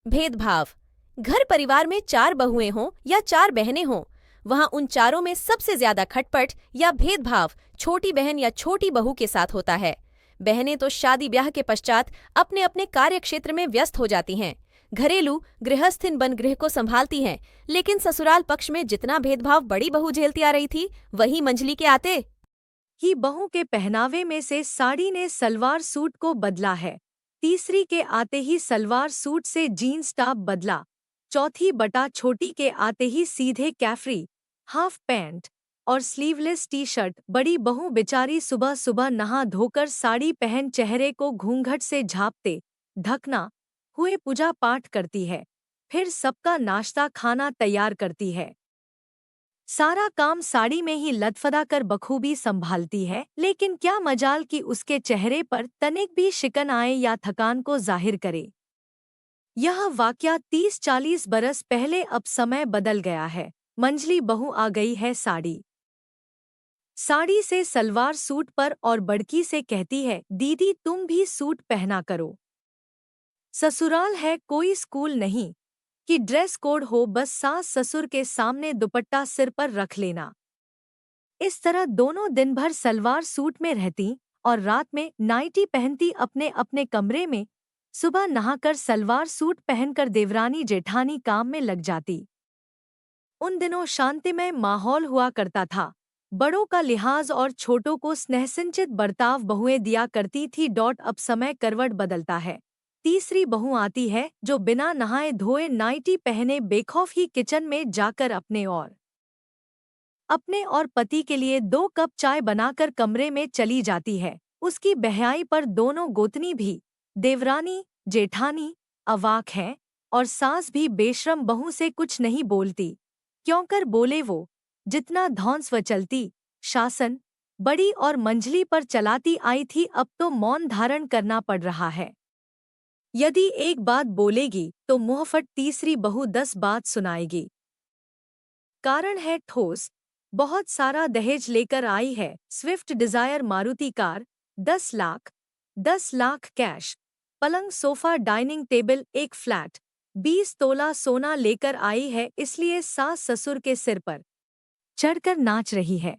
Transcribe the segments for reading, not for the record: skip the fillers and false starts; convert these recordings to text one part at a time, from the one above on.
भेदभाव। घर परिवार में 4 बहुएं हों या 4 बहनें हों, वहां उन चारों में सबसे ज्यादा खटपट या भेदभाव छोटी बहन या छोटी बहू के साथ होता है। बहनें तो शादी ब्याह के पश्चात अपने अपने कार्य क्षेत्र में व्यस्त हो जाती हैं, घरेलू गृहस्थिन बन गृह को संभालती हैं, लेकिन ससुराल पक्ष में जितना भेदभाव बड़ी बहू झेलती आ रही थी, वही मंझली के आते ही बहू के पहनावे में से साड़ी ने सलवार सूट को बदला है। तीसरी के आते ही सलवार सूट से जीन्स टॉप बदला। चौथी बटा छोटी के आते ही सीधे कैफ्री, हाफ पैंट और स्लीवलेस टी शर्ट। बड़ी बहू बेचारी सुबह सुबह नहा धोकर साड़ी पहन चेहरे को घूंघट से झाँपते ढकना हुए पूजा पाठ करती है, फिर सबका नाश्ता खाना तैयार करती है। सारा काम साड़ी में ही लदफदा कर बखूबी संभालती है, लेकिन क्या मजाल कि उसके चेहरे पर तनिक भी शिकन आए या थकान को जाहिर करे। यह वाकया 30-40 बरस पहले, अब समय बदल गया है। मंझली बहू आ गई है साड़ी से सलवार सूट पर और बड़की से कहती है, दीदी तुम भी सूट पहना करो। ससुराल है कोई स्कूल नहीं कि ड्रेस कोड हो, बस सास ससुर के सामने दुपट्टा सिर पर रख लेना। इस तरह दोनों दिन भर सलवार सूट में रहती और रात में नाइटी पहनती अपने अपने कमरे में। सुबह नहाकर सलवार सूट पहनकर देवरानी जेठानी काम में लग जाती। उन दिनों शांतिमय माहौल हुआ करता था। बड़ों का लिहाज और छोटों को स्नेहसिंचित बर्ताव बहुएं दिया करती थी। अब समय करवट बदलता है। तीसरी बहू आती है जो बिना नहाए धोए नाइटी पहने बेखौफ ही किचन में जाकर अपने और पति के लिए 2 कप चाय बनाकर कमरे में चली जाती है। उसकी बहयाई पर दोनों गोतनी भी, देवरानी जेठानी, अवाक हैं और सास भी बेशरम बहू से कुछ नहीं बोलती। क्यों कर बोले वो, जितना धौंस चलती शासन बड़ी और मंझली पर चलाती आई थी, अब तो मौन धारण करना पड़ रहा है। यदि एक बात बोलेगी तो मुंहफट तीसरी बहू 10 बात सुनाएगी। कारण है ठोस, बहुत सारा दहेज लेकर आई है। Swift Dzire Maruti car, 10 lakh, 10 lakh cash, पलंग सोफा डाइनिंग टेबल, एक फ्लैट, 20 तोला सोना लेकर आई है, इसलिए सास ससुर के सिर पर चढ़कर नाच रही है।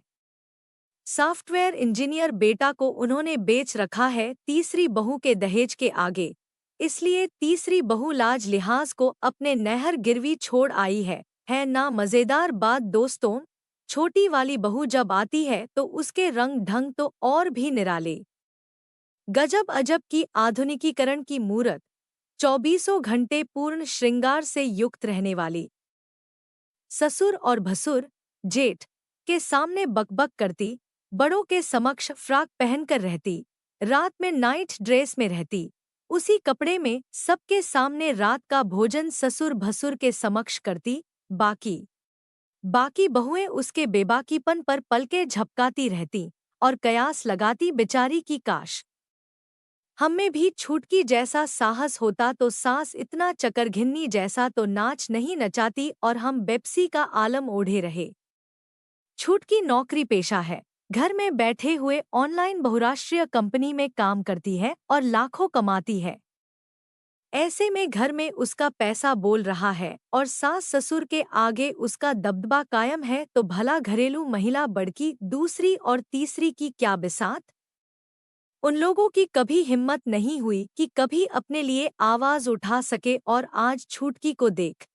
सॉफ्टवेयर इंजीनियर बेटा को उन्होंने बेच रखा है तीसरी बहू के दहेज के आगे, इसलिए तीसरी बहू लाज लिहाज को अपने नहर गिरवी छोड़ आई है ना मजेदार बात दोस्तों। छोटी वाली बहू जब आती है तो उसके रंग ढंग तो और भी निराले। गजब अजब की आधुनिकीकरण की मूरत, 24 घंटे पूर्ण श्रृंगार से युक्त रहने वाली। ससुर और भसुर, जेठ के सामने बकबक करती, बड़ों के समक्ष फ्रॉक पहनकर रहती, रात में नाइट ड्रेस में रहती, उसी कपड़े में सबके सामने रात का भोजन ससुर भसुर के समक्ष करती। बाकी बहुएं उसके बेबाकीपन पर पलके झपकाती रहती और कयास लगाती, बेचारी की काश हमें भी छुटकी जैसा साहस होता तो सास इतना चकरघिन्नी जैसा तो नाच नहीं नचाती और हम बेप्सी का आलम ओढ़े रहे। छुटकी नौकरी पेशा है, घर में बैठे हुए ऑनलाइन बहुराष्ट्रीय कंपनी में काम करती है और लाखों कमाती है। ऐसे में घर में उसका पैसा बोल रहा है और सास ससुर के आगे उसका दबदबा कायम है, तो भला घरेलू महिला बड़की दूसरी और तीसरी की क्या बिसात। उन लोगों की कभी हिम्मत नहीं हुई कि कभी अपने लिए आवाज उठा सके, और आज छुटकी को देख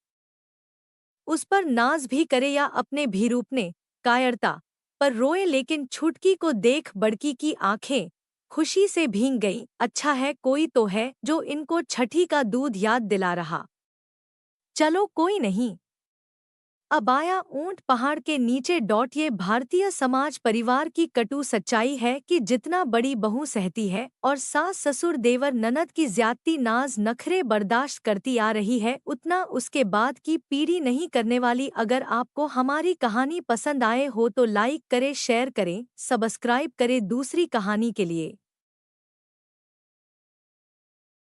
उस पर नाज भी करे या अपने भीरूपने कायरता पर रोए, लेकिन छुटकी को देख बड़की की आंखें खुशी से भींग गईं। अच्छा है कोई तो है जो इनको छठी का दूध याद दिला रहा। चलो कोई नहीं। अब आया ऊंट पहाड़ के नीचे। ये भारतीय समाज परिवार की कटु सच्चाई है कि जितना बड़ी बहू सहती है और सास ससुर देवर ननद की ज्यादती नाज नखरे बर्दाश्त करती आ रही है, उतना उसके बाद की पीढ़ी नहीं करने वाली। अगर आपको हमारी कहानी पसंद आए हो तो लाइक करें, शेयर करें, सब्सक्राइब करें दूसरी कहानी के लिए।